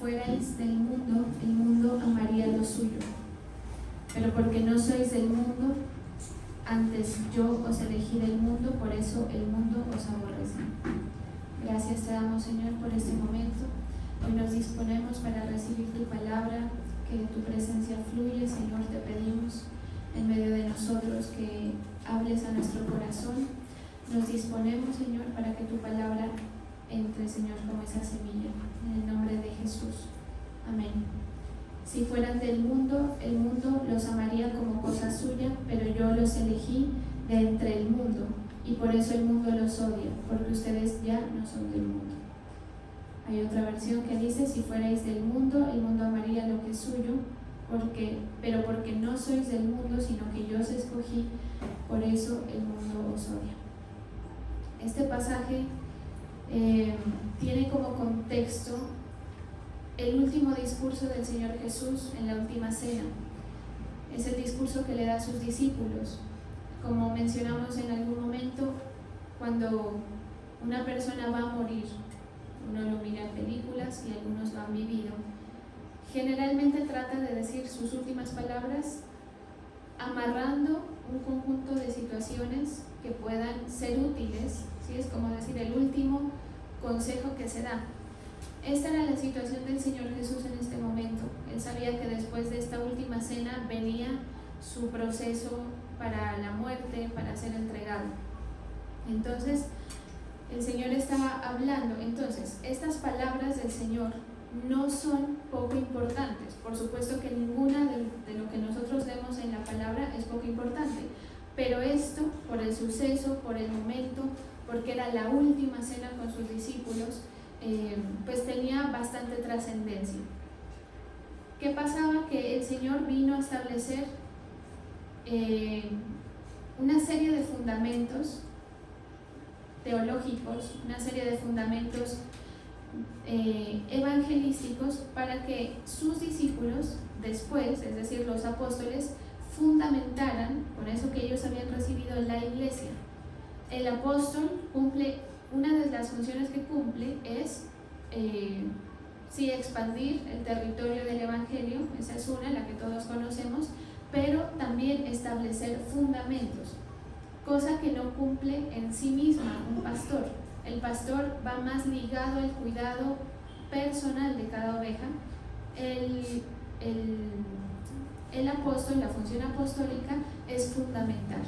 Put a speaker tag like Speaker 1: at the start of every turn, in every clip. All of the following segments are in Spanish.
Speaker 1: fuerais del mundo, el mundo amaría lo suyo. Pero porque no sois del mundo, antes yo os elegí del mundo, por eso el mundo os aborrece. Gracias te damos, Señor, por este momento. Hoy nos disponemos para recibir tu palabra, que tu presencia fluye, Señor, te pedimos en medio de nosotros que hables a nuestro corazón. Nos disponemos, Señor, para que tu palabra entre, Señor, como esa semilla, en el nombre de Jesús. Amén. Si fueran del mundo, el mundo los amaría como cosa suya, pero yo los elegí de entre el mundo, y por eso el mundo los odia, porque ustedes ya no son del mundo. Hay otra versión que dice: si fuerais del mundo, el mundo amaría lo que es suyo, pero porque no sois del mundo, sino que yo os escogí, por eso el mundo os odia. Este pasaje tiene como contexto el último discurso del Señor Jesús en la última cena. Es el discurso que le da a sus discípulos. Como mencionamos en algún momento, cuando una persona va a morir, uno lo mira en películas y algunos lo han vivido, generalmente trata de decir sus últimas palabras amarrando un conjunto de situaciones que puedan ser útiles, ¿sí? Es como decir el último consejo que se da. Esta era la situación del Señor Jesús en este momento. Él sabía que después de esta última cena venía su proceso para la muerte, para ser entregado. Entonces, el Señor estaba hablando. Entonces, estas palabras del Señor no son poco importantes. Por supuesto que ninguna de lo que nosotros vemos en la palabra es poco importante, pero esto, por el suceso, por el momento, porque era la última cena con sus discípulos, pues tenía bastante trascendencia. ¿Qué pasaba? Que el Señor vino a establecer una serie de fundamentos teológicos, una serie de fundamentos evangelísticos para que sus discípulos después, es decir, los apóstoles, fundamentaran con eso que ellos habían recibido en la iglesia. El apóstol cumple, una de las funciones que cumple es sí, expandir el territorio del evangelio, esa es una, la que todos conocemos, pero también establecer fundamentos, cosa que no cumple en sí misma un pastor. El pastor va más ligado al cuidado personal de cada oveja. El apóstol, la función apostólica es fundamental.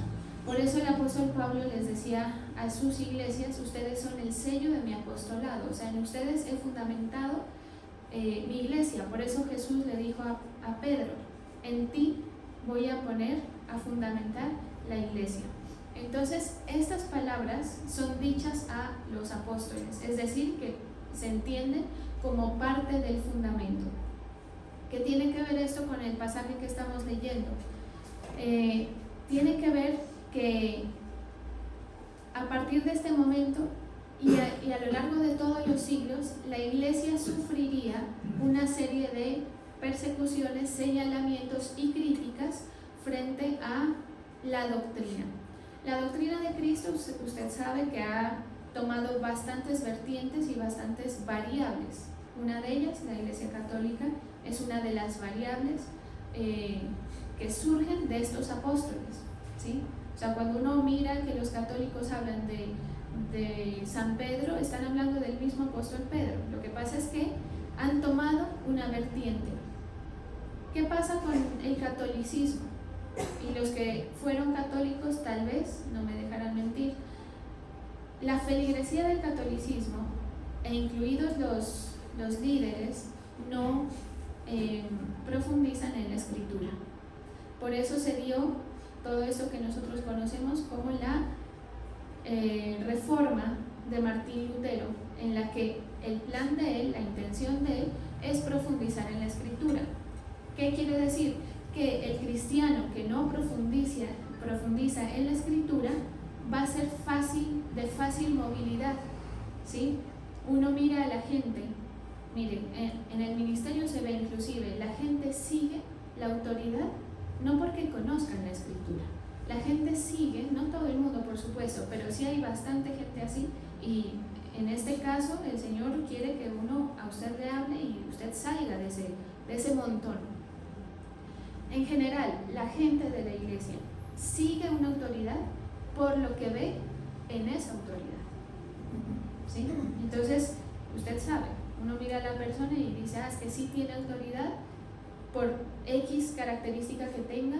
Speaker 1: Por eso el apóstol Pablo les decía a sus iglesias: ustedes son el sello de mi apostolado, o sea, en ustedes he fundamentado mi iglesia. Por eso Jesús le dijo a Pedro: en ti voy a poner a fundamentar la iglesia. Entonces, estas palabras son dichas a los apóstoles, es decir, que se entienden como parte del fundamento. ¿Qué tiene que ver esto con el pasaje que estamos leyendo? Tiene que ver que a partir de este momento y a lo largo de todos los siglos, la iglesia sufriría una serie de persecuciones, señalamientos y críticas frente a la doctrina. La doctrina de Cristo, usted sabe que ha tomado bastantes vertientes y bastantes variables. Una de ellas, la Iglesia Católica, es una de las variables que surgen de estos apóstoles, ¿sí? O sea, cuando uno mira que los católicos hablan de San Pedro, están hablando del mismo apóstol Pedro. Lo que pasa es que han tomado una vertiente. ¿Qué pasa con el catolicismo? Y los que fueron católicos tal vez no me dejarán mentir. La feligresía del catolicismo, e incluidos los líderes, no profundizan en la escritura. Por eso se dio todo eso que nosotros conocemos como la reforma de Martín Lutero, en la que el plan de él, la intención de él, es profundizar en la escritura. ¿Qué quiere decir? Que el cristiano que no profundiza en la escritura va a ser de fácil movilidad, ¿sí? Uno mira a la gente, miren, en el ministerio se ve inclusive, la gente sigue la autoridad no porque conozcan la escritura, la gente sigue, no todo el mundo por supuesto, pero sí hay bastante gente así, y en este caso el Señor quiere que uno a usted le hable y usted salga de ese montón. En general, la gente de la iglesia sigue una autoridad por lo que ve en esa autoridad, ¿sí? Entonces, usted sabe, uno mira a la persona y dice, es que sí tiene autoridad por X característica que tenga,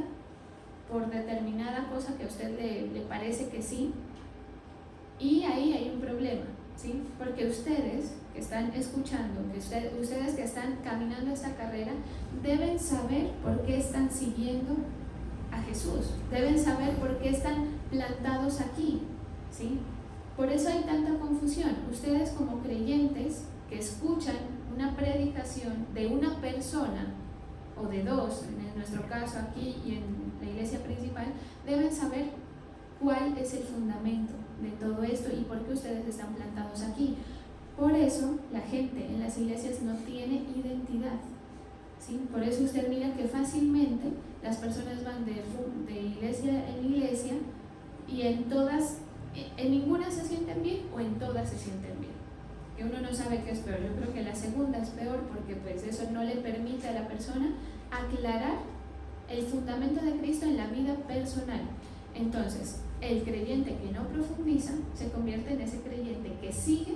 Speaker 1: por determinada cosa que a usted le parece que sí, y ahí hay un problema, ¿sí? Porque ustedes que están escuchando, ustedes que están caminando esta carrera, deben saber por qué están siguiendo a Jesús, deben saber por qué están plantados aquí, ¿sí? Por eso hay tanta confusión. Ustedes como creyentes que escuchan una predicación de una persona o de dos, en nuestro caso aquí y en la iglesia principal, deben saber cuál es el fundamento de todo esto y por qué ustedes están plantados aquí. Por eso la gente en las iglesias no tiene identidad, ¿sí? Por eso usted mira que fácilmente las personas van de iglesia en iglesia y en ninguna se sienten bien o en todas se sienten bien. Que uno no sabe qué es peor. Yo creo que la segunda es peor porque pues eso no le permite a la persona aclarar el fundamento de Cristo en la vida personal. Entonces, el creyente que no profundiza se convierte en ese creyente que sigue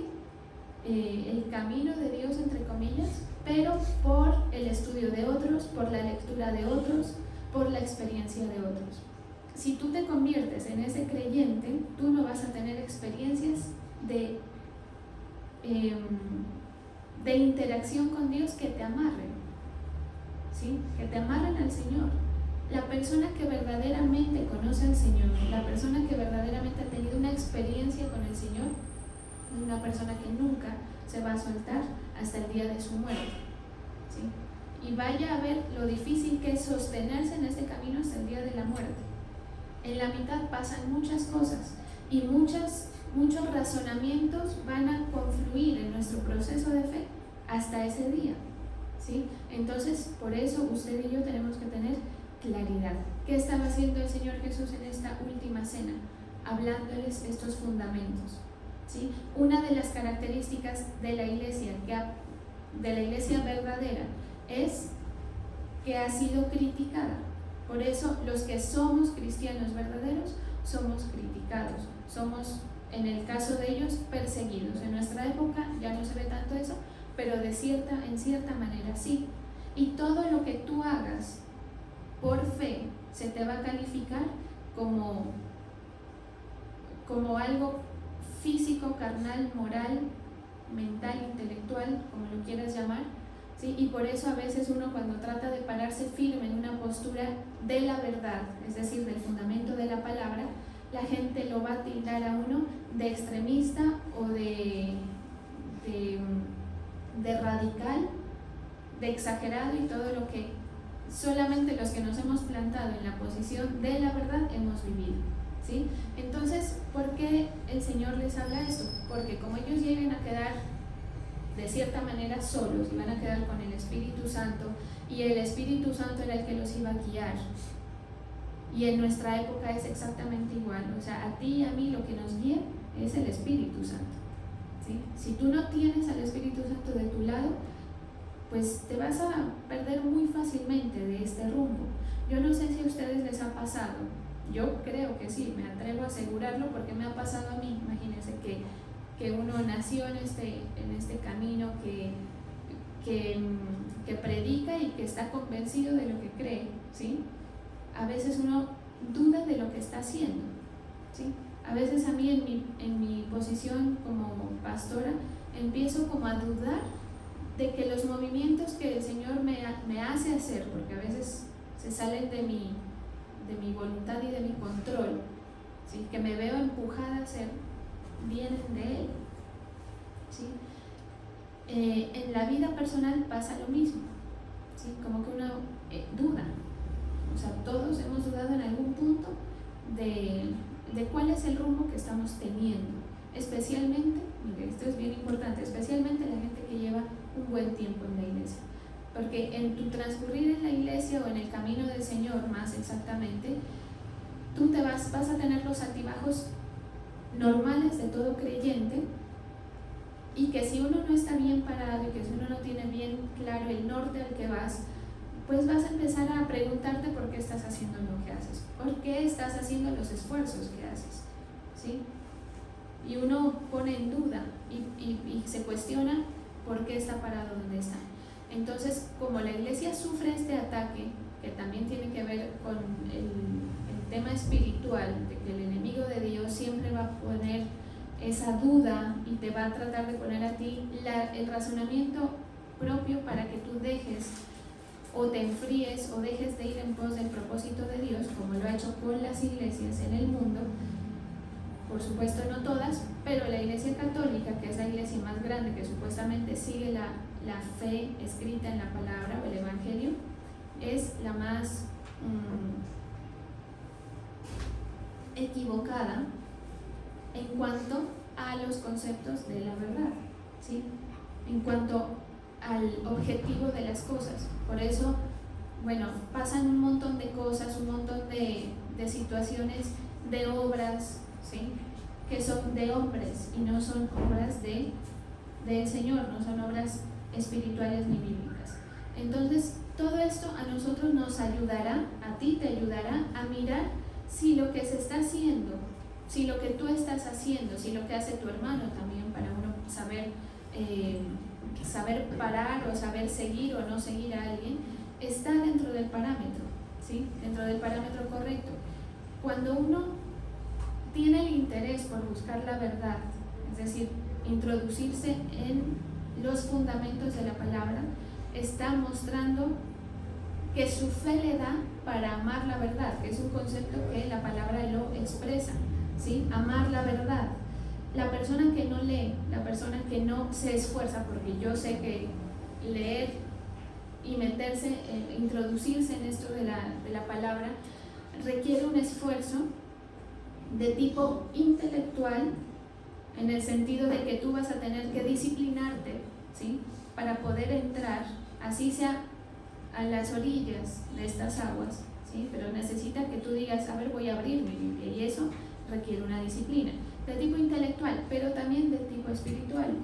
Speaker 1: el camino de Dios, entre comillas, pero por el estudio de otros, por la lectura de otros, por la experiencia de otros. Si tú te conviertes en ese creyente, tú no vas a tener experiencias de interacción con Dios que te amarren, ¿sí? Que te amarren al Señor. La persona que verdaderamente conoce al Señor, la persona que verdaderamente ha tenido una experiencia con el Señor, es una persona que nunca se va a soltar hasta el día de su muerte, ¿sí? Y vaya a ver lo difícil que es sostenerse en este camino hasta el día de la muerte. En la mitad pasan muchas cosas y muchos razonamientos van a confluir en nuestro proceso de fe hasta ese día, ¿sí? Entonces, por eso usted y yo tenemos que tener claridad. ¿Qué estaba haciendo el Señor Jesús en esta última cena? Hablándoles estos fundamentos, ¿sí? Una de las características de la iglesia verdadera es que ha sido criticada. Por eso los que somos cristianos verdaderos somos criticados, somos, en el caso de ellos, perseguidos. En nuestra época ya no se ve tanto eso, pero en cierta manera sí. Y todo lo que tú hagas por fe se te va a calificar como algo físico, carnal, moral, mental, intelectual, como lo quieras llamar, ¿sí? Y por eso a veces uno, cuando trata de pararse firme en una postura de la verdad, es decir, del fundamento de la palabra, la gente lo va a tildar a uno de extremista o de radical, de exagerado, y todo lo que solamente los que nos hemos plantado en la posición de la verdad hemos vivido, ¿sí? Entonces, ¿por qué el Señor les habla esto? Porque como ellos lleguen a quedar de cierta manera solos y van a quedar con el Espíritu Santo, y el Espíritu Santo era el que los iba a guiar, y en nuestra época es exactamente igual. O sea, a ti y a mí lo que nos guía es el Espíritu Santo, ¿sí? Si tú no tienes al Espíritu Santo de tu lado, pues te vas a perder muy fácilmente de este rumbo. Yo no sé si a ustedes les ha pasado, yo creo que sí, me atrevo a asegurarlo porque me ha pasado a mí. Imagínense que uno nació en este camino que predica y que está convencido de lo que cree, ¿sí? A veces uno duda de lo que está haciendo, ¿sí? A veces a mí en mi posición como pastora empiezo como a dudar de que los movimientos que el Señor me hace hacer, porque a veces se salen de mi voluntad y de mi control, ¿sí? Que me veo empujada a hacer, vienen de Él, ¿sí? En la vida personal pasa lo mismo, ¿sí? Como que uno duda. O sea, todos hemos dudado en algún punto de cuál es el rumbo que estamos teniendo, especialmente, mire, esto es bien importante, especialmente la gente que lleva un buen tiempo en la iglesia, porque en tu transcurrir en la iglesia o en el camino del Señor, más exactamente, tú vas a tener los altibajos normales de todo creyente, Y que si uno no está bien parado y que si uno no tiene bien claro el norte al que vas, pues vas a empezar a preguntarte por qué estás haciendo lo que haces, por qué estás haciendo los esfuerzos que haces, ¿sí? Y uno pone en duda y se cuestiona por qué está parado donde está. Entonces, como la iglesia sufre este ataque, que también tiene que ver con el tema espiritual, de que el enemigo de Dios siempre va a poner esa duda y te va a tratar de poner a ti el razonamiento propio para que tú dejes o te enfríes o dejes de ir en pos del propósito de Dios, como lo ha hecho con las iglesias en el mundo. Por supuesto no todas, pero la iglesia católica, que es la iglesia más grande, que supuestamente sigue la fe escrita en la palabra o el evangelio, es la más equivocada en cuanto a los conceptos de la verdad, ¿sí? En cuanto al objetivo de las cosas. Por eso, bueno, pasan un montón de cosas, un montón de situaciones, de obras, ¿sí? Que son de hombres y no son obras del Señor, no son obras espirituales ni bíblicas. Entonces, todo esto a nosotros nos ayudará, a ti te ayudará a mirar si lo que se está haciendo, si lo que tú estás haciendo, si lo que hace tu hermano también, para uno saber parar o saber seguir o no seguir a alguien, está dentro del parámetro, ¿sí? Dentro del parámetro correcto. Cuando uno tiene el interés por buscar la verdad, es decir, introducirse en los fundamentos de la palabra, está mostrando que su fe le da para amar la verdad, que es un concepto que la palabra lo expresa, ¿sí? Amar la verdad. La persona que no lee, la persona que no se esfuerza, porque yo sé que leer y meterse, introducirse en esto de la palabra, requiere un esfuerzo de tipo intelectual, en el sentido de que tú vas a tener que disciplinarte, ¿sí? Para poder entrar, así sea a las orillas de estas aguas, ¿sí? Pero necesita que tú digas, a ver, voy a abrir mi Biblia, y eso requiere una disciplina de tipo intelectual, pero también de tipo espiritual,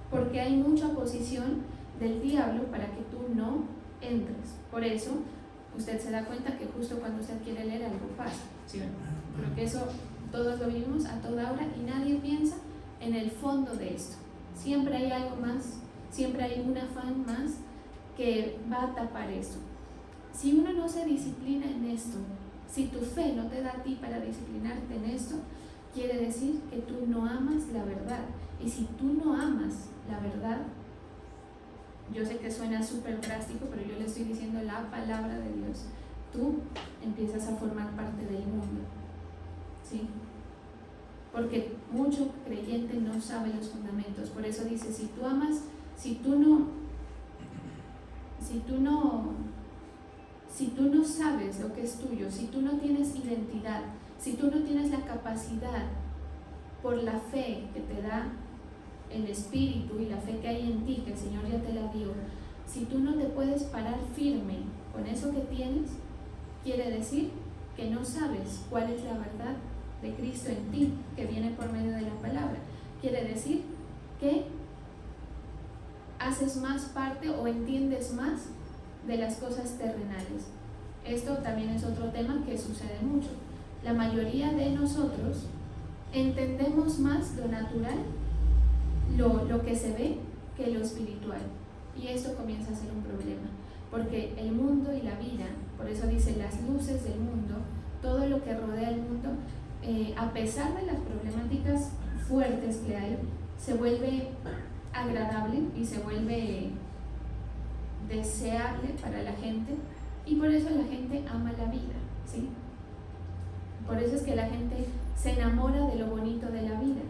Speaker 1: porque hay mucha oposición del diablo para que tú no entres. Por eso usted se da cuenta que justo cuando usted quiere leer algo pasa, ¿sí? Creo que eso todos lo vivimos a toda hora y nadie piensa en el fondo de esto. Siempre hay algo más, siempre hay un afán más que va a tapar esto. Si uno no se disciplina en esto, si tu fe no te da a ti para disciplinarte en esto, quiere decir que tú no amas la verdad. Y si tú no amas la verdad, yo sé que suena súper drástico, pero yo le estoy diciendo la palabra de Dios, tú empiezas a formar parte del mundo, ¿sí? Porque mucho creyente no sabe los fundamentos. Por eso dice, si tú amas, si tú no sabes lo que es tuyo, si tú no tienes identidad, si tú no tienes la capacidad por la fe que te da el Espíritu y la fe que hay en ti, que el Señor ya te la dio, si tú no te puedes parar firme con eso que tienes, quiere decir que no sabes cuál es la verdad de Cristo en ti, que viene por medio de la palabra. Quiere decir que haces más parte o entiendes más de las cosas terrenales. Esto también es otro tema que sucede mucho. La mayoría de nosotros entendemos más lo natural, lo que se ve, que lo espiritual. Y esto comienza a ser un problema, porque el mundo y la vida, por eso dice las luces del mundo, todo lo que rodea el mundo, a pesar de las problemáticas fuertes que hay, se vuelve agradable y se vuelve deseable para la gente, y por eso la gente ama la vida, ¿sí? Por eso es que la gente se enamora de lo bonito de la vida.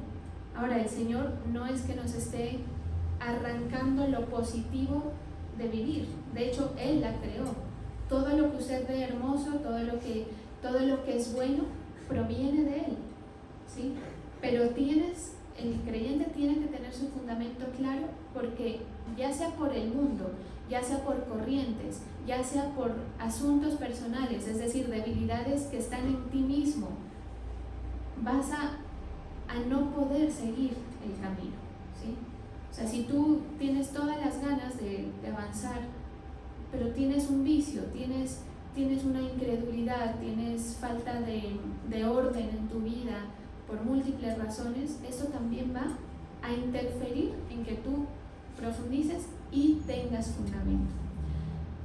Speaker 1: Ahora, el Señor no es que nos esté arrancando lo positivo de vivir. De hecho, Él la creó. Todo lo que usted ve hermoso, todo lo que es bueno, proviene de Él, ¿sí? Pero el creyente tiene que tener su fundamento claro, porque ya sea por el mundo, ya sea por corrientes, ya sea por asuntos personales, es decir, debilidades que están en ti mismo, vas a no poder seguir el camino, ¿sí? O sea, si tú tienes todas las ganas de avanzar, pero tienes un vicio, tienes una incredulidad, tienes falta de orden en tu vida por múltiples razones, eso también va a interferir en que tú profundices y tengas fundamento.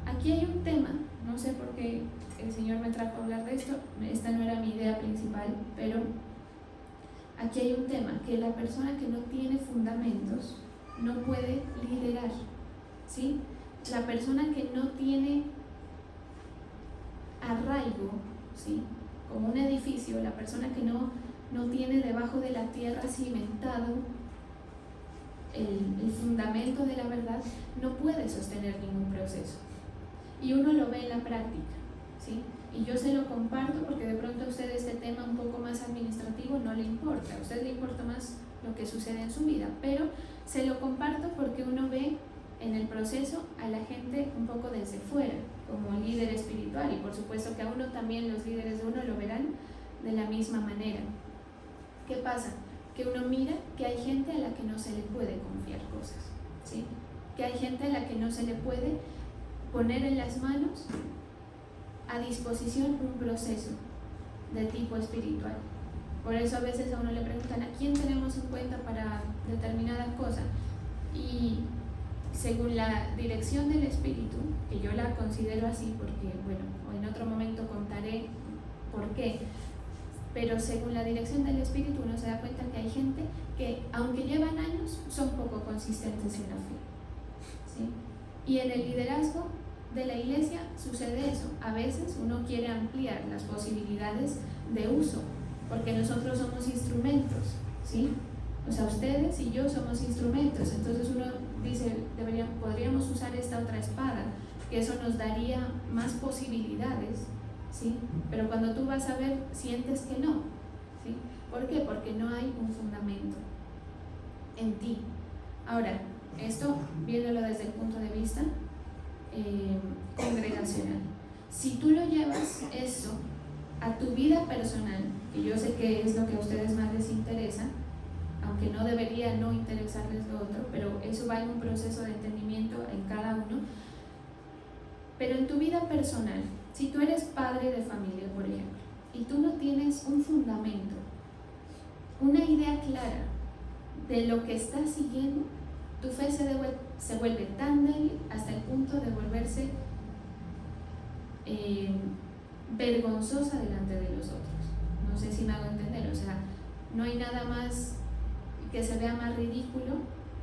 Speaker 1: Aquí hay un tema, no sé por qué el Señor me trajo a hablar de esto, esta no era mi idea principal, pero aquí hay un tema, que la persona que no tiene fundamentos no puede liderar, ¿sí? La persona que no tiene arraigo, ¿sí? Como un edificio, la persona que no tiene debajo de la tierra cimentado el fundamento de la verdad, no puede sostener ningún proceso. Y uno lo ve en la práctica, ¿sí? Y yo se lo comparto porque de pronto a usted este tema un poco más administrativo no le importa, a usted le importa más lo que sucede en su vida, pero se lo comparto porque uno ve en el proceso a la gente un poco desde fuera, como líder espiritual, y por supuesto que a uno también los líderes de uno lo verán de la misma manera. ¿Qué pasa? Que uno mira que hay gente a la que no se le puede confiar cosas, ¿sí? Que hay gente a la que no se le puede poner en las manos a disposición un proceso de tipo espiritual. Por eso a veces a uno le preguntan ¿a quién tenemos en cuenta para determinada cosa? Y según la dirección del Espíritu, que yo la considero así porque, bueno, en otro momento contaré por qué, pero según la dirección del Espíritu uno se da cuenta que hay gente que, aunque llevan años, son poco consistentes en la fe, ¿sí? Y en el liderazgo de la iglesia sucede eso. A veces uno quiere ampliar las posibilidades de uso, porque nosotros somos instrumentos, ¿sí? O sea, ustedes y yo somos instrumentos, entonces uno dice, podríamos usar esta otra espada, que eso nos daría más posibilidades, ¿sí? Pero cuando tú vas a ver, sientes que no, ¿sí? ¿Por qué? Porque no hay un fundamento en ti. Ahora, esto viéndolo desde el punto de vista congregacional. Si tú lo llevas eso a tu vida personal, que yo sé que es lo que a ustedes más les interesa, aunque no debería no interesarles lo otro, pero eso va en un proceso de entendimiento en cada uno. Pero en tu vida personal, si tú eres padre de familia, por ejemplo, y tú no tienes un fundamento, una idea clara de lo que estás siguiendo, tu fe se vuelve tan débil hasta el punto de volverse vergonzosa delante de los otros. No sé si me hago entender, o sea, no hay nada más que se vea más ridículo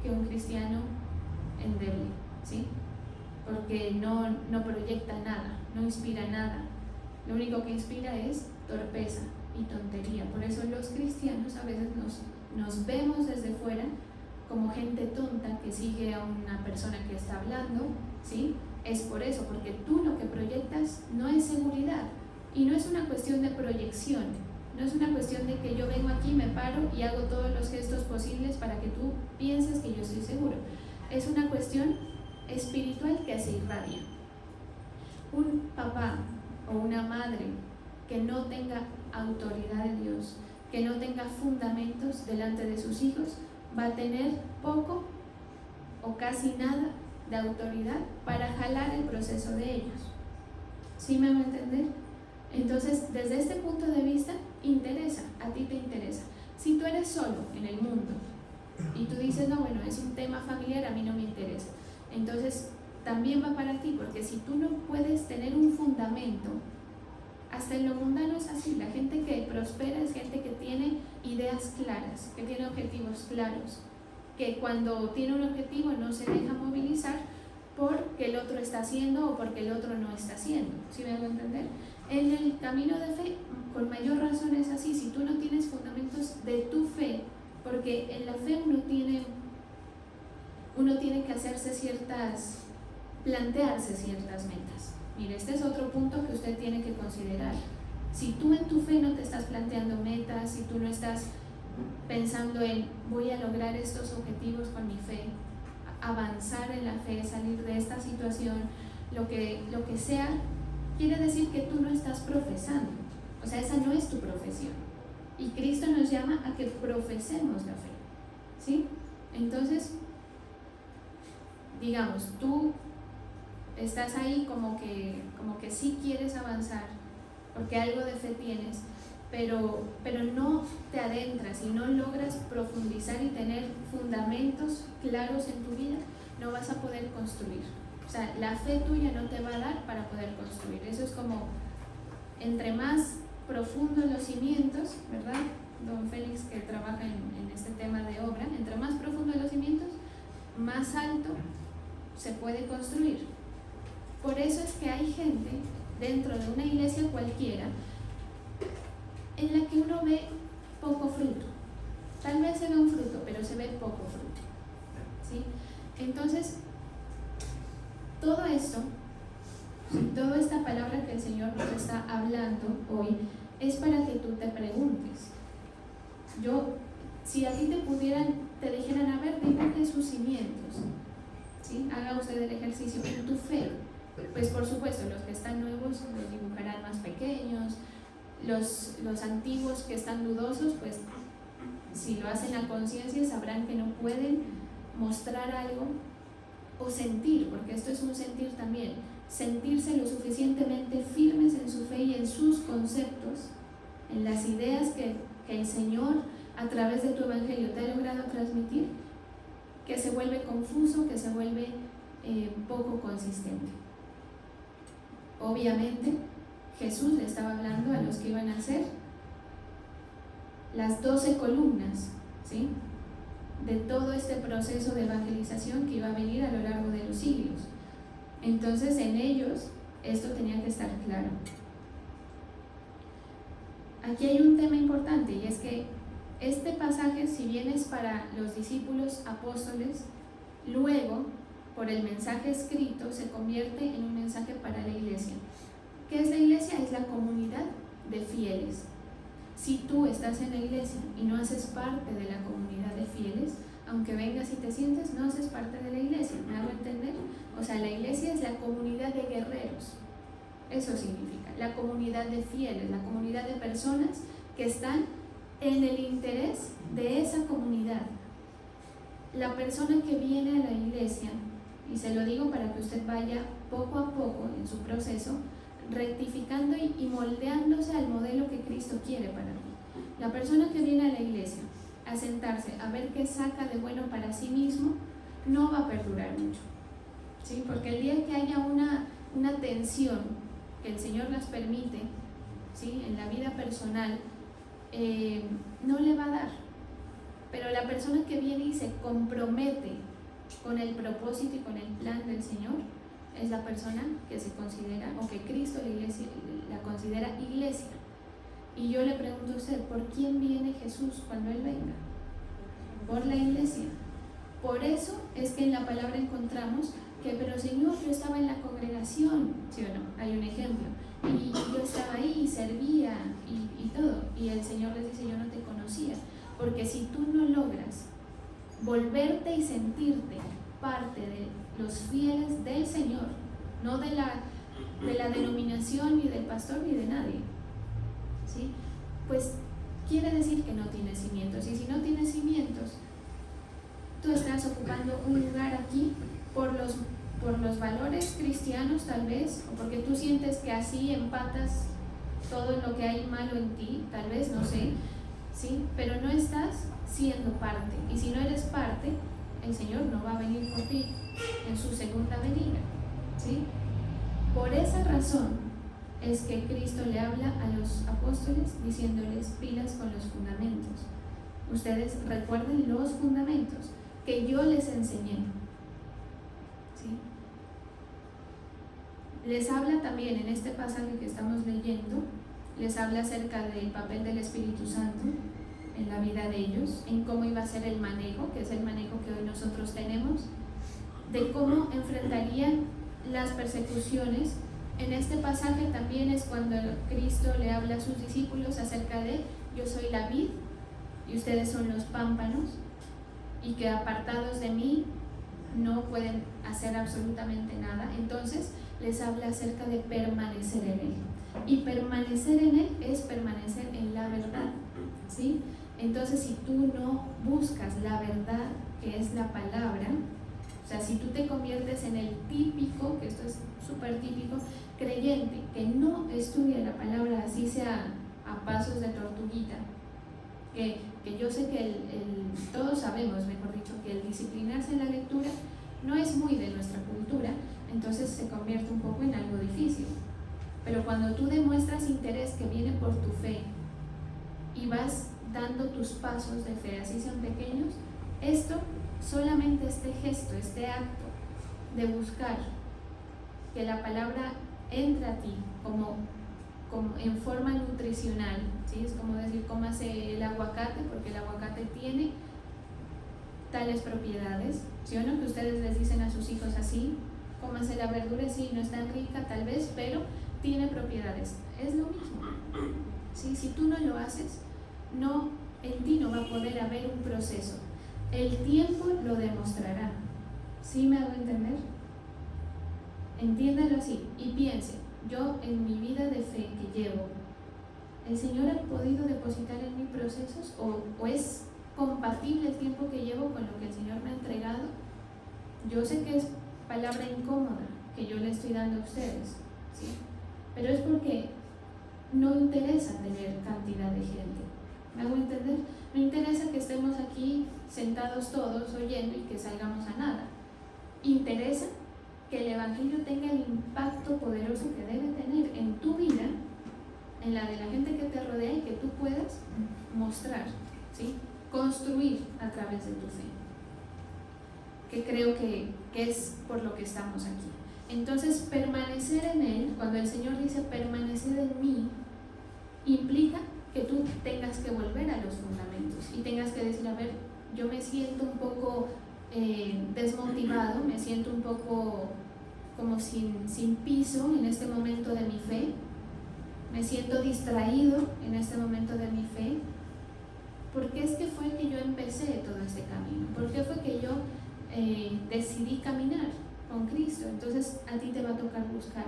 Speaker 1: que un cristiano endeble, ¿sí? Porque no proyecta nada, no inspira nada. Lo único que inspira es torpeza y tontería. Por eso los cristianos a veces nos vemos desde fuera como gente tonta que sigue a una persona que está hablando, ¿sí? Es por eso, porque tú lo que proyectas no es seguridad, y no es una cuestión de proyección, no es una cuestión de que yo vengo aquí, me paro y hago todos los gestos posibles para que tú pienses que yo estoy seguro. Es una cuestión espiritual que se irradia. Un papá o una madre que no tenga autoridad de Dios, que no tenga fundamentos delante de sus hijos, va a tener poco o casi nada de autoridad para jalar el proceso de ellos. ¿Sí me va a entender? Entonces, desde este punto de vista, interesa, a ti te interesa. Si tú eres solo en el mundo y tú dices, no, bueno, es un tema familiar, a mí no me interesa, entonces también va para ti, porque si tú no puedes tener un fundamento, hasta en lo mundano es así. La gente que prospera es gente que tiene ideas claras, que tiene objetivos claros, que cuando tiene un objetivo no se deja movilizar porque el otro está haciendo o porque el otro no está haciendo. ¿Sí me hago entender? En el camino de fe, con mayor razón es así. Si tú no tienes fundamentos de tu fe, porque en la fe uno tiene que plantearse ciertas metas. Mire, este es otro punto que usted tiene que considerar. Si tú en tu fe no te estás planteando metas, si tú no estás pensando en voy a lograr estos objetivos con mi fe, avanzar en la fe, salir de esta situación, lo que sea, quiere decir que tú no estás profesando. O sea, esa no es tu profesión. Y Cristo nos llama a que profesemos la fe, ¿sí? Entonces, digamos, tú estás ahí como que sí quieres avanzar, porque algo de fe tienes, pero no te adentras y no logras profundizar y tener fundamentos claros en tu vida, no vas a poder construir. O sea, la fe tuya no te va a dar para poder construir. Eso es como, entre más profundos los cimientos, ¿verdad? Don Félix, que trabaja en este tema de obra, entre más profundos los cimientos, más alto se puede construir. Por eso es que hay gente dentro de una iglesia cualquiera en la que uno ve poco fruto. Tal vez se ve un fruto, pero se ve poco fruto, ¿sí? Entonces, todo esto, toda esta palabra que el Señor nos está hablando hoy, es para que tú te preguntes. Si a ti te dijeran, a ver, dibuje sus cimientos, ¿sí? Haga usted el ejercicio en tu fe. Pues por supuesto, los que están nuevos los dibujarán más pequeños, los antiguos que están dudosos, pues si lo hacen a conciencia sabrán que no pueden mostrar algo o sentir, porque esto es un sentir también, sentirse lo suficientemente firmes en su fe y en sus conceptos, en las ideas que el Señor a través de tu evangelio te ha logrado transmitir, que se vuelve confuso, que se vuelve poco consistente. Obviamente Jesús le estaba hablando a los que iban a ser las 12 columnas, ¿sí?, de todo este proceso de evangelización que iba a venir a lo largo de los siglos. Entonces en ellos esto tenía que estar claro. Aquí hay un tema importante, y es que este pasaje, si bien es para los discípulos apóstoles, luego por el mensaje escrito se convierte en un mensaje para la iglesia. ¿Qué es la iglesia? Es la comunidad de fieles. Si tú estás en la iglesia y no haces parte de la comunidad de fieles, aunque vengas y te sientes, no haces parte de la iglesia. ¿Me hago entender? O sea, la iglesia es la comunidad de guerreros. Eso significa, la comunidad de fieles, la comunidad de personas que están en el interés de esa comunidad. La persona que viene a la iglesia, y se lo digo para que usted vaya poco a poco en su proceso, rectificando y moldeándose al modelo que Cristo quiere para mí. La persona que viene a la iglesia a sentarse a ver qué saca de bueno para sí mismo, no va a perdurar mucho, ¿sí? Porque el día que haya una tensión, que el Señor las permite, ¿sí?, en la vida personal, no le va a dar. Pero la persona que viene y se compromete con el propósito y con el plan del Señor, es la persona que se considera, o que Cristo la considera iglesia. Y yo le pregunto a usted, ¿por quién viene Jesús cuando Él venga? Por la iglesia. Por eso es que en la palabra encontramos que, pero Señor, yo estaba en la congregación, ¿sí o no? Hay un ejemplo. Y yo estaba ahí y servía y todo. Y el Señor les dice, yo no te conocía. Porque si tú no logras volverte y sentirte parte de los fieles del Señor, no de la denominación, ni del pastor, ni de nadie, ¿sí?, pues quiere decir que no tienes cimientos. Y si no tienes cimientos, tú estás ocupando un lugar aquí por los valores cristianos, tal vez, o porque tú sientes que así empatas todo lo que hay malo en ti, tal vez, no sé, ¿sí?, pero no estás siendo parte. Y si no eres parte, el Señor no va a venir por ti en su segunda venida, ¿sí? Por esa razón es que Cristo le habla a los apóstoles diciéndoles pilas con los fundamentos. Ustedes recuerden los fundamentos que yo les enseñé, ¿sí? Les habla también en este pasaje que estamos leyendo, les habla acerca del papel del Espíritu Santo en la vida de ellos, en cómo iba a ser el manejo, que es el manejo que hoy nosotros tenemos, de cómo enfrentarían las persecuciones. En este pasaje también es cuando Cristo le habla a sus discípulos acerca de yo soy la vid y ustedes son los pámpanos, y que apartados de mí no pueden hacer absolutamente nada. Entonces les habla acerca de permanecer en Él, y permanecer en Él es permanecer en la verdad, ¿sí? Entonces, si tú no buscas la verdad, que es la palabra, O sea, si tú te conviertes en el típico, que esto es súper típico, creyente, que no estudia la palabra, así sea a pasos de tortuguita, que yo sé que todos sabemos, mejor dicho, que el disciplinarse en la lectura no es muy de nuestra cultura, entonces se convierte un poco en algo difícil. Pero cuando tú demuestras interés que viene por tu fe y vas dando tus pasos de fe, así sean pequeños, esto, solamente este gesto, este acto de buscar que la palabra entre a ti como en forma nutricional, ¿sí? Es como decir, cómase el aguacate, porque el aguacate tiene tales propiedades, ¿sí o no? Que ustedes les dicen a sus hijos así, cómase la verdura, sí, no es tan rica tal vez, pero tiene propiedades. Es lo mismo, ¿sí? Si tú no lo haces, en ti no va a poder haber un proceso. El tiempo lo demostrará. ¿Sí me hago entender? Entiéndalo así y piense, yo en mi vida de fe que llevo, ¿el Señor ha podido depositar en mí procesos o es compatible el tiempo que llevo con lo que el Señor me ha entregado? Yo sé que es palabra incómoda que yo le estoy dando a ustedes, ¿sí? Pero es porque no interesa tener cantidad de gente. ¿Me hago entender? No interesa que estemos aquí sentados todos oyendo y que salgamos a nada. Interesa que el Evangelio tenga el impacto poderoso que debe tener en tu vida, en la de la gente que te rodea y que tú puedas mostrar, ¿sí? Construir a través de tu fe, que creo que es por lo que estamos aquí. Entonces, permanecer en Él, cuando el Señor dice permanecer en mí, implica que tú tengas que volver a los fundamentos y tengas que decir, a ver, yo me siento un poco desmotivado, me siento un poco como sin piso en este momento de mi fe, me siento distraído en este momento de mi fe. ¿Por qué es que fue que yo empecé todo este camino? ¿Por qué fue que yo decidí caminar con Cristo? Entonces a ti te va a tocar buscar,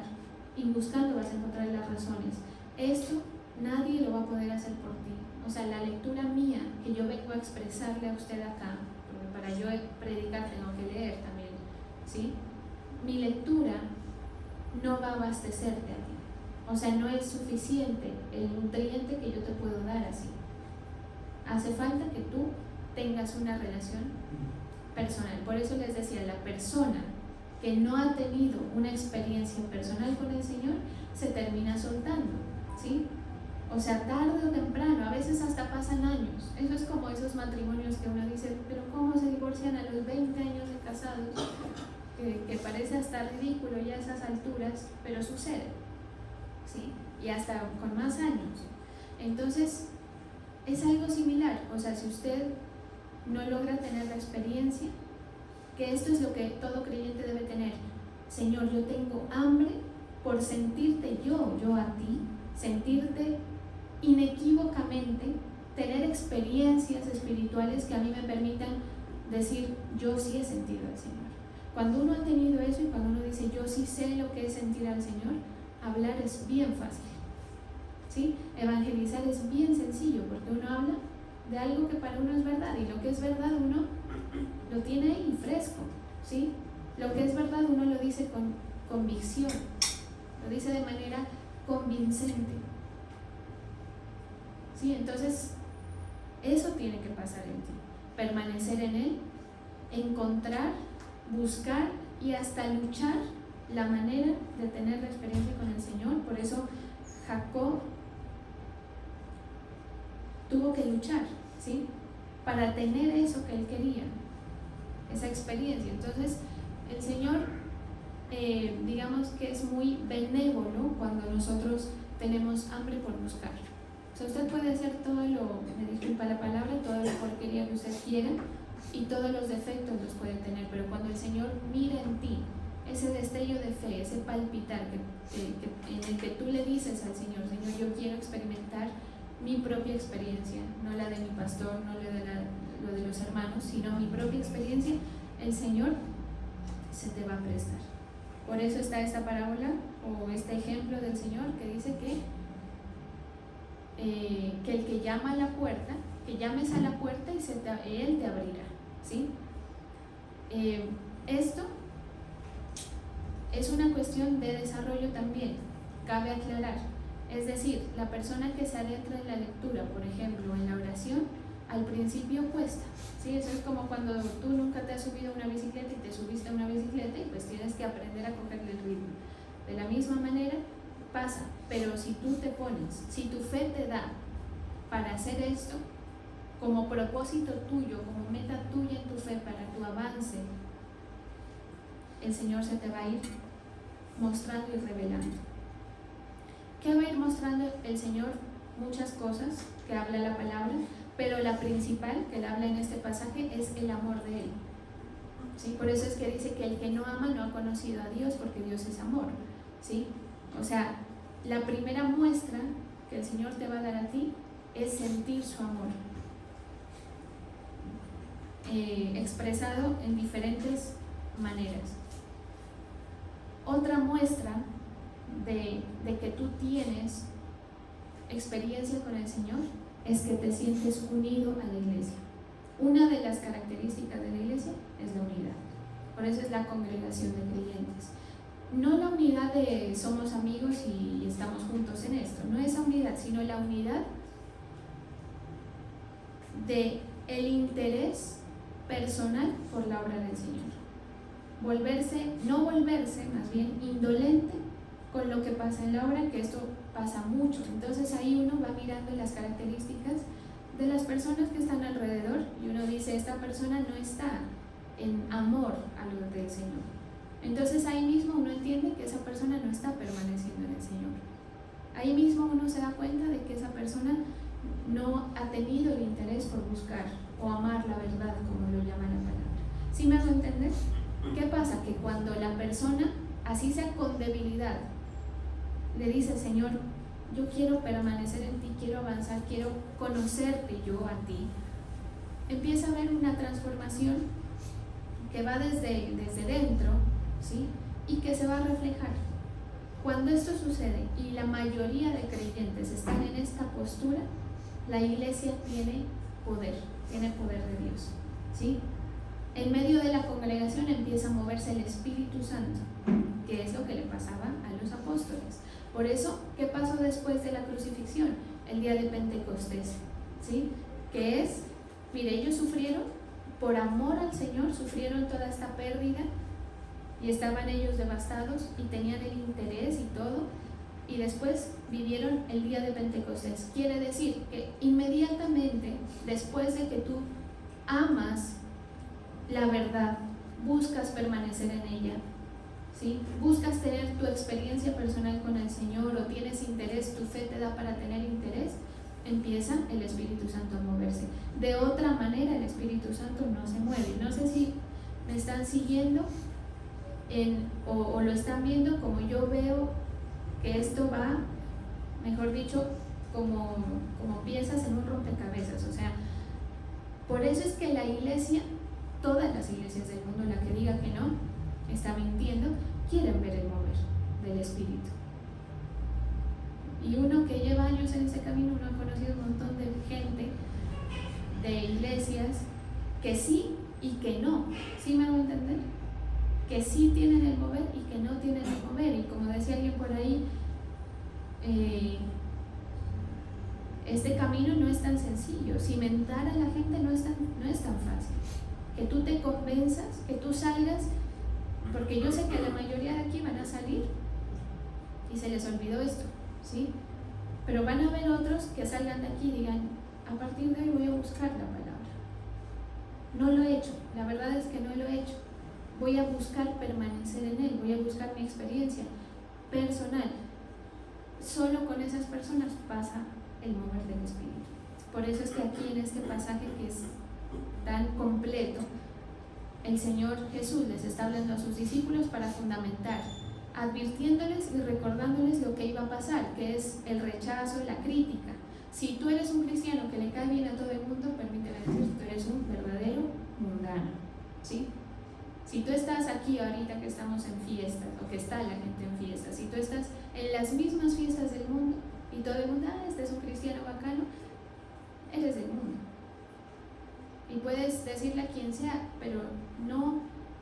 Speaker 1: y buscando vas a encontrar las razones. Esto nadie lo va a poder hacer por ti. O sea, la lectura mía que yo vengo a expresarle a usted acá, porque para yo predicar tengo que leer también, ¿sí? Mi lectura no va a abastecerte a ti. O sea, no es suficiente el nutriente que yo te puedo dar así. Hace falta que tú tengas una relación personal. Por eso les decía, la persona que no ha tenido una experiencia personal con el Señor se termina soltando, ¿sí? O sea, tarde o temprano, a veces hasta pasan años. Eso es como esos matrimonios que uno dice, pero ¿cómo se divorcian a los 20 años de casados? Que parece hasta ridículo ya a esas alturas, pero sucede, ¿sí? Y hasta con más años. Entonces, es algo similar. O sea, si usted no logra tener la experiencia, que esto es lo que todo creyente debe tener. Señor, yo tengo hambre por sentirte yo a ti, sentirte inequívocamente, tener experiencias espirituales que a mí me permitan decir, yo sí he sentido al Señor. Cuando uno ha tenido eso y cuando uno dice, yo sí sé lo que es sentir al Señor, hablar es bien fácil, ¿sí? Evangelizar es bien sencillo, porque uno habla de algo que para uno es verdad, y lo que es verdad uno lo tiene ahí fresco, ¿sí? Lo que es verdad uno lo dice con convicción, lo dice de manera convincente, ¿sí? Entonces, eso tiene que pasar en ti, permanecer en Él, encontrar, buscar y hasta luchar la manera de tener la experiencia con el Señor. Por eso Jacob tuvo que luchar, ¿sí? Para tener eso que él quería, esa experiencia. Entonces, el Señor, digamos que es muy benévolo cuando nosotros tenemos hambre por buscar. O sea, usted puede hacer todo lo, me disculpa la palabra, toda la porquería que usted quiera y todos los defectos los puede tener, pero cuando el Señor mira en ti ese destello de fe, ese palpitar en el que tú le dices al Señor, Señor, yo quiero experimentar mi propia experiencia, no la de mi pastor, no lo de los hermanos, sino mi propia experiencia, el Señor se te va a prestar. Por eso está esta parábola o este ejemplo del Señor que dice que el que llama a la puerta, que llames a la puerta y Él te abrirá, ¿sí? Esto es una cuestión de desarrollo también, cabe aclarar. Es decir, la persona que se adentra en la lectura, por ejemplo, en la oración, al principio cuesta, ¿sí? Eso es como cuando tú nunca te has subido a una bicicleta y te subiste a una bicicleta y pues tienes que aprender a cogerle el ritmo. De la misma manera pasa, pero si tú te pones, si tu fe te da para hacer esto, como propósito tuyo, como meta tuya en tu fe para tu avance, el Señor se te va a ir mostrando y revelando. ¿Qué va a ir mostrando el Señor? Muchas cosas que habla la palabra, pero la principal que él habla en este pasaje es el amor de Él, ¿sí? Por eso es que dice que el que no ama no ha conocido a Dios, porque Dios es amor, ¿sí? O sea, la primera muestra que el Señor te va a dar a ti es sentir su amor, expresado en diferentes maneras. Otra muestra de que tú tienes experiencia con el Señor es que te sientes unido a la iglesia. Una de las características de la iglesia es la unidad. Por eso es la congregación de creyentes. No la unidad de somos amigos y estamos juntos en esto, no esa unidad, sino la unidad de el interés personal por la obra del Señor. No volverse más bien indolente con lo que pasa en la obra, que esto pasa mucho. Entonces ahí uno va mirando las características de las personas que están alrededor y uno dice, esta persona no está en amor a lo del Señor. Entonces ahí mismo uno entiende que esa persona no está permaneciendo en el Señor. Ahí mismo uno se da cuenta de que esa persona no ha tenido el interés por buscar o amar la verdad, como lo llama la palabra. ¿Sí me hago entender? ¿Qué pasa? Que cuando la persona, así sea con debilidad, le dice, Señor, yo quiero permanecer en ti, quiero avanzar, quiero conocerte yo a ti, empieza a haber una transformación que va desde dentro, ¿sí? Y que se va a reflejar. Cuando esto sucede y la mayoría de creyentes están en esta postura, la iglesia tiene poder de Dios, ¿sí? En medio de la congregación empieza a moverse el Espíritu Santo, que es lo que le pasaba a los apóstoles. Por eso, ¿qué pasó después de la crucifixión? El día de Pentecostés, ¿sí? Que es, mire, ellos sufrieron, por amor al Señor, sufrieron toda esta pérdida y estaban ellos devastados y tenían el interés y todo, y después vivieron el día de Pentecostés. Quiere decir que inmediatamente después de que tú amas la verdad, buscas permanecer en ella, ¿sí? Buscas tener tu experiencia personal con el Señor o tienes interés, tu fe te da para tener interés, empieza el Espíritu Santo a moverse. De otra manera el Espíritu Santo no se mueve. No sé si me están siguiendo o lo están viendo como yo veo que esto va, mejor dicho, como piezas en un rompecabezas. O sea, por eso es que la iglesia, todas las iglesias del mundo, la que diga que no, está mintiendo, quieren ver el mover del Espíritu. Y uno que lleva años en ese camino, uno ha conocido un montón de gente, de iglesias, que sí y que no. ¿Sí me hago entender? Que sí tienen el mover y que no tienen el mover. Y como decía alguien por ahí, este camino no es tan sencillo. Cimentar a la gente no es tan fácil. Que tú te convenzas, que tú salgas, porque yo sé que la mayoría de aquí van a salir y se les olvidó esto, ¿sí? Pero van a haber otros que salgan de aquí y digan, a partir de hoy voy a buscar la palabra. No lo he hecho, la verdad es que no lo he hecho. Voy a buscar permanecer en él, voy a buscar mi experiencia personal. Solo con esas personas pasa el mover del Espíritu. Por eso es que aquí en este pasaje que es tan completo, el Señor Jesús les está hablando a sus discípulos para fundamentar, advirtiéndoles y recordándoles lo que iba a pasar, que es el rechazo, la crítica. Si tú eres un cristiano que le cae bien a todo el mundo, permíteme decir, tú eres un verdadero mundano, ¿sí? Si tú estás aquí ahorita que estamos en fiestas, o que está la gente en fiestas, si tú estás en las mismas fiestas del mundo y todo el mundo, este es un cristiano bacano, eres del mundo. Y puedes decirle a quien sea, pero no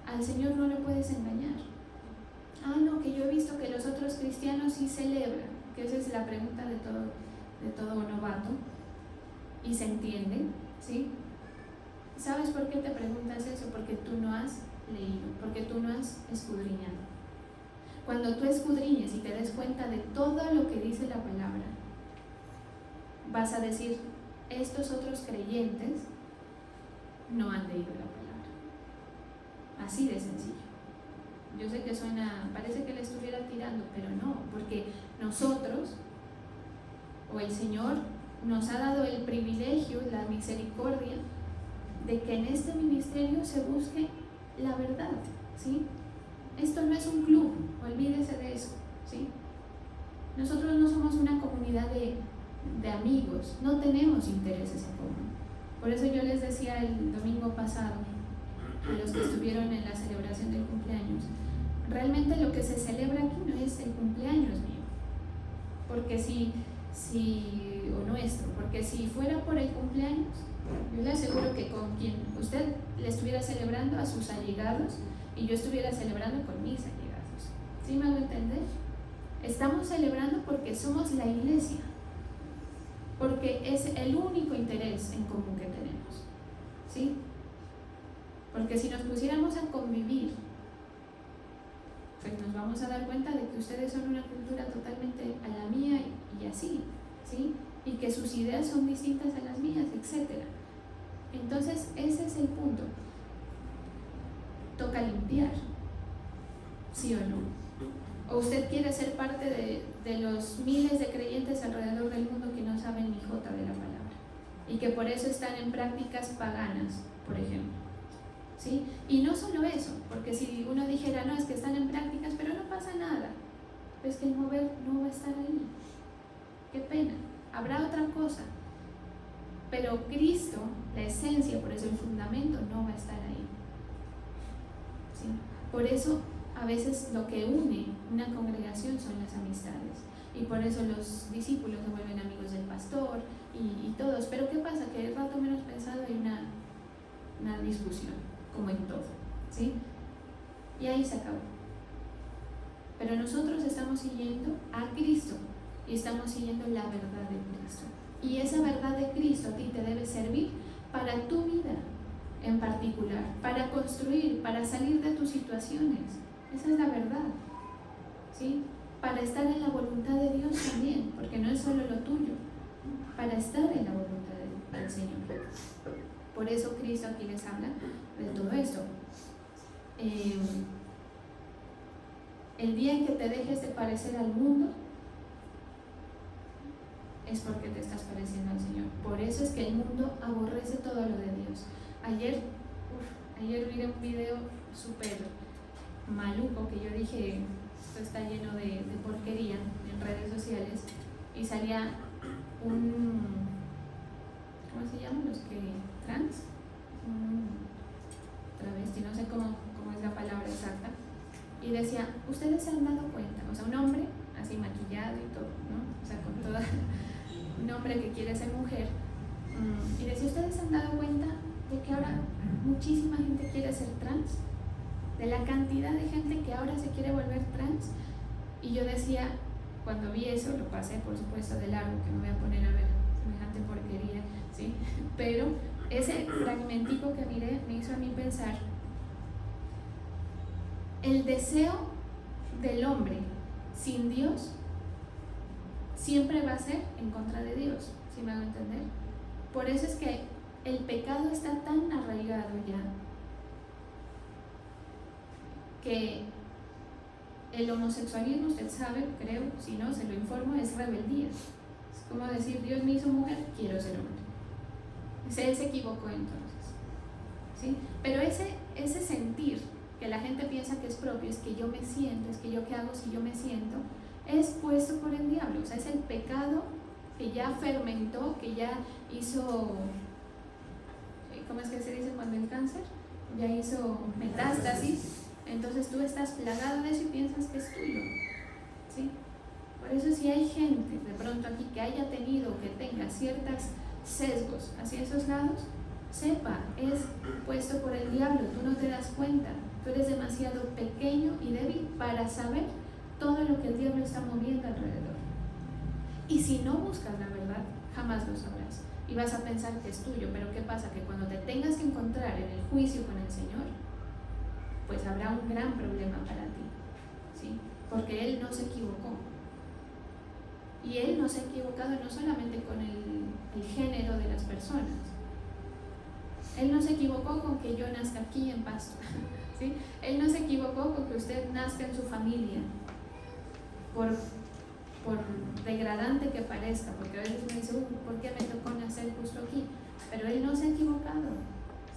Speaker 1: al Señor no le puedes engañar. Ah, no, que yo he visto que los otros cristianos sí celebran, que esa es la pregunta de todo novato, y se entiende, ¿sí? ¿Sabes por qué te preguntas eso? Porque tú no has leído, porque tú no has escudriñado. Cuando tú escudriñes y te des cuenta de todo lo que dice la palabra, vas a decir, estos otros creyentes no han leído la palabra. Así de sencillo. Yo sé que parece que le estuviera tirando, pero no, porque nosotros, o el Señor, nos ha dado el privilegio, la misericordia, de que en este ministerio se busque la verdad, ¿sí? Esto no es un club, olvídese de eso, ¿sí? Nosotros no somos una comunidad de amigos, no tenemos intereses en común. Por eso yo les decía el domingo pasado, a los que estuvieron en la celebración del cumpleaños, realmente lo que se celebra aquí no es el cumpleaños mío, porque o nuestro, porque si fuera por el cumpleaños, yo le aseguro que con quien usted le estuviera celebrando a sus allegados y yo estuviera celebrando con mis allegados. ¿Sí me hago entender? Estamos celebrando porque somos la iglesia, porque es el único interés en común que tenemos, ¿sí? Porque si nos pusiéramos a convivir, pues nos vamos a dar cuenta de que ustedes son una cultura totalmente a la mía y así, ¿sí? Y que sus ideas son distintas a las mías, etc. Entonces, ese es el punto. Toca limpiar, ¿sí o no? ¿O usted quiere ser parte de los miles de creyentes alrededor del mundo que no saben ni jota de la palabra y que por eso están en prácticas paganas, por ejemplo? ¿Sí? Y no solo eso, porque si uno dijera, no, es que están en prácticas, pero no pasa nada, pues que el mover no va a estar ahí. Qué pena, habrá otra cosa, pero Cristo, la esencia, por eso el fundamento, no va a estar ahí. ¿Sí? Por eso a veces lo que une una congregación son las amistades, y por eso los discípulos se vuelven amigos del pastor y todos. Pero ¿qué pasa? Que el rato menos pensado hay una discusión, como en todo, ¿sí? Y ahí se acabó. Pero nosotros estamos siguiendo a Cristo y estamos siguiendo la verdad de Cristo, y esa verdad de Cristo a ti te debe servir para tu vida en particular, para construir, para salir de tus situaciones. Esa es la verdad, ¿sí? Para estar en la voluntad de Dios también, porque no es solo lo tuyo, para estar en la voluntad del Señor. Por eso Cristo aquí les habla de todo esto. El día en que te dejes de parecer al mundo es porque te estás pareciendo al Señor. Por eso es que el mundo aborrece todo lo de Dios. Ayer vi un video súper maluco que yo dije, esto está lleno de porquería en redes sociales, y salía un, ¿cómo se llaman los que trans? Travesti, no sé cómo es la palabra exacta, y decía, ustedes se han dado cuenta, o sea, un hombre así maquillado y todo, ¿no? O sea, con toda un hombre que quiere ser mujer, y decía, ustedes se han dado cuenta de que ahora muchísima gente quiere ser trans, de la cantidad de gente que ahora se quiere volver trans. Y yo decía, cuando vi eso, lo pasé por supuesto de largo, que me voy a poner a ver semejante porquería, ¿sí? Pero ese fragmentico que miré me hizo a mí pensar, el deseo del hombre sin Dios siempre va a ser en contra de Dios, ¿sí me hago entender? Por eso es que el pecado está tan arraigado ya, que el homosexualismo, usted sabe, creo, si no, se lo informo, es rebeldía. Es como decir, Dios me hizo mujer, quiero ser hombre. Él se equivocó entonces, ¿sí? Pero ese sentir que la gente piensa que es propio, es que yo me siento, es que yo qué hago si yo me siento, es puesto por el diablo. O sea, es el pecado que ya fermentó, que ya hizo, ¿cómo es que se dice cuando el cáncer? Ya hizo metástasis. Entonces tú estás plagado de eso y piensas que es tuyo, ¿sí? Por eso si hay gente de pronto aquí que haya tenido, que tenga ciertos sesgos hacia esos lados, sepa, es puesto por el diablo, tú no te das cuenta, Tú eres demasiado pequeño y débil para saber todo lo que el diablo está moviendo alrededor. Y si no buscas la verdad, jamás lo sabrás. Y vas a pensar que es tuyo, pero ¿qué pasa? Que cuando te tengas que encontrar en el juicio con el Señor, pues habrá un gran problema para ti, ¿sí? Porque Él no se equivocó. Y Él no se ha equivocado no solamente con el género de las personas. Él no se equivocó con que yo nazca aquí en Pasto, ¿sí? Él no se equivocó con que usted nazca en su familia, por degradante que parezca, porque a veces me dice, ¿por qué me tocó nacer justo aquí? Pero Él no se ha equivocado,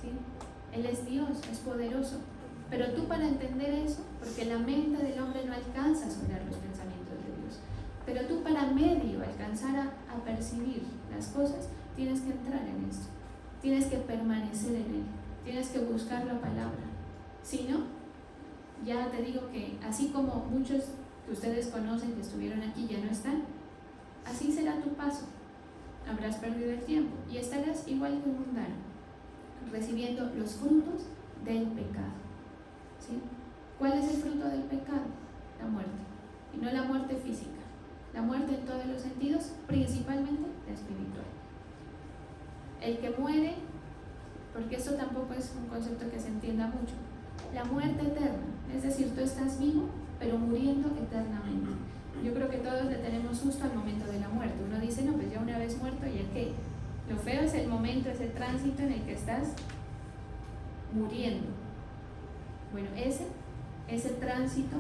Speaker 1: ¿sí? Él es Dios, es poderoso. Pero tú, para entender eso, porque la mente del hombre no alcanza a sondear los pensamientos de Dios, pero tú, para medio alcanzar a percibir las cosas, tienes que entrar en esto, tienes que permanecer en Él, tienes que buscar la palabra. Si no, ya te digo que así como muchos que ustedes conocen que estuvieron aquí ya no están, así será tu paso. Habrás perdido el tiempo y estarás igual que un mundano, recibiendo los frutos del pecado, ¿sí? ¿Cuál es el fruto del pecado? La muerte, y no la muerte física, la muerte en todos los sentidos, principalmente la espiritual. El que muere, porque esto tampoco es un concepto que se entienda mucho, la muerte eterna, es decir, tú estás vivo pero muriendo eternamente. Yo creo que todos le tenemos susto al momento de la muerte. Uno dice, no, pues ya una vez muerto, ¿ya qué? Lo feo es el momento, ese tránsito en el que estás muriendo. Bueno, ese tránsito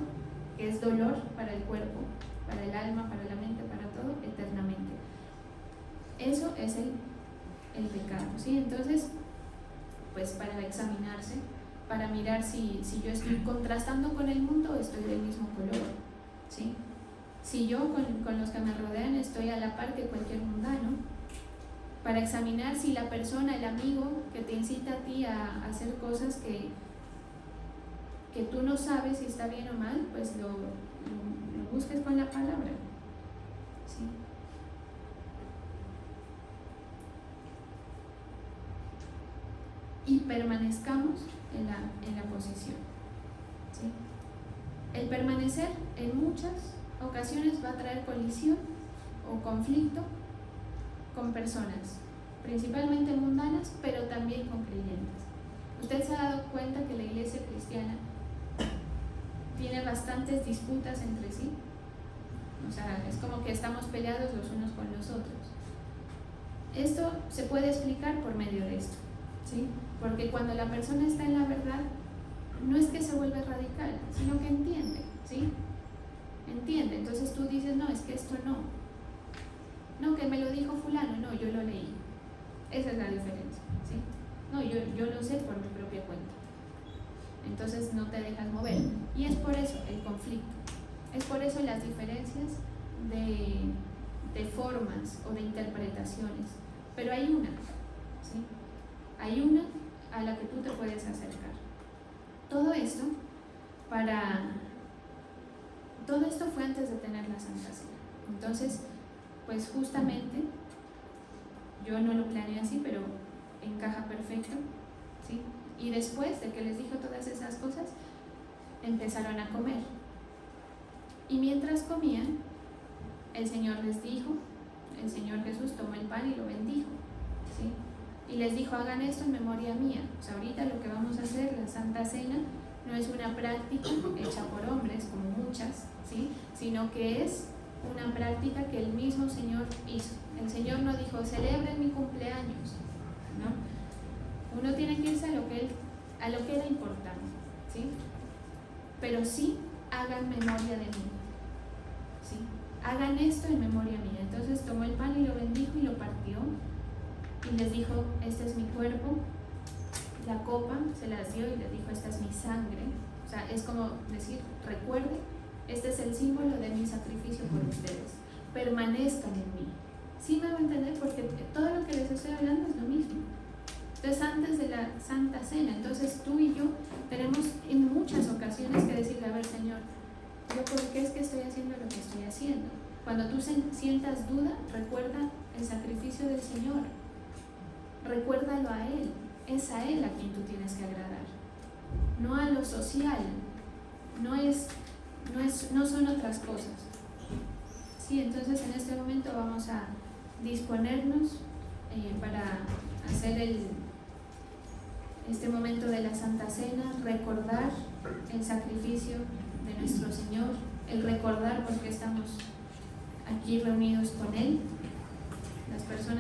Speaker 1: que es dolor para el cuerpo, para el alma, para la mente, para todo, eternamente. Eso es el pecado, ¿sí? Entonces, pues para examinarse, para mirar si yo estoy contrastando con el mundo o estoy del mismo color, ¿sí? Si yo con los que me rodean estoy a la par que cualquier mundano, para examinar si la persona, el amigo que te incita a ti a hacer cosas que tú no sabes si está bien o mal, pues lo busques con la palabra, ¿sí? Y permanezcamos en la posición, ¿sí? El permanecer en muchas ocasiones va a traer colisión o conflicto con personas, principalmente mundanas, pero también con creyentes. Usted se ha dado cuenta que la iglesia cristiana tiene bastantes disputas entre sí, o sea, es como que estamos peleados los unos con los otros. Esto se puede explicar por medio de esto, ¿sí? Porque cuando la persona está en la verdad, no es que se vuelve radical, sino que entiende, ¿sí? Entiende. Entonces tú dices, no, es que esto no, que me lo dijo fulano, no, yo lo leí. Esa es la diferencia, ¿sí? No, yo lo sé por mi propia cuenta. Entonces no te dejas mover. Y es por eso el conflicto, es por eso las diferencias de formas o de interpretaciones. Pero hay una, ¿sí? Hay una a la que tú te puedes acercar. Todo esto fue antes de tener la Santa Cena. Entonces, pues justamente, yo no lo planeé así, pero encaja perfecto, ¿sí? Y después de que les dijo todas esas cosas, empezaron a comer. Y mientras comían, el Señor les dijo, el Señor Jesús tomó el pan y lo bendijo, ¿sí? Y les dijo, hagan esto en memoria mía. O sea, ahorita lo que vamos a hacer, la Santa Cena, no es una práctica hecha por hombres, como muchas, ¿sí? Sino que es una práctica que el mismo Señor hizo. El Señor no dijo, celebren mi cumpleaños, ¿no? Uno tiene que irse a lo que era importante, ¿sí? Pero sí hagan memoria de mí, ¿sí? Hagan esto en memoria mía. Entonces tomó el pan y lo bendijo y lo partió. Y les dijo, este es mi cuerpo. La copa se las dio y les dijo, esta es mi sangre. O sea, es como decir, recuerde, este es el símbolo de mi sacrificio por ustedes. Permanezcan en mí. ¿Sí me va a entender? Porque todo lo que les estoy hablando es lo mismo. Entonces, antes de la Santa Cena, entonces tú y yo tenemos en muchas ocasiones que decirle, a ver, Señor, ¿yo por qué es que estoy haciendo lo que estoy haciendo? Cuando tú sientas duda, recuerda el sacrificio del Señor. Recuérdalo a Él, es a Él a quien tú tienes que agradar. no a lo social, no son otras cosas. Sí, entonces en este momento vamos a disponernos para hacer este momento de la Santa Cena, recordar el sacrificio de nuestro Señor, el recordar por qué estamos aquí reunidos con Él, las personas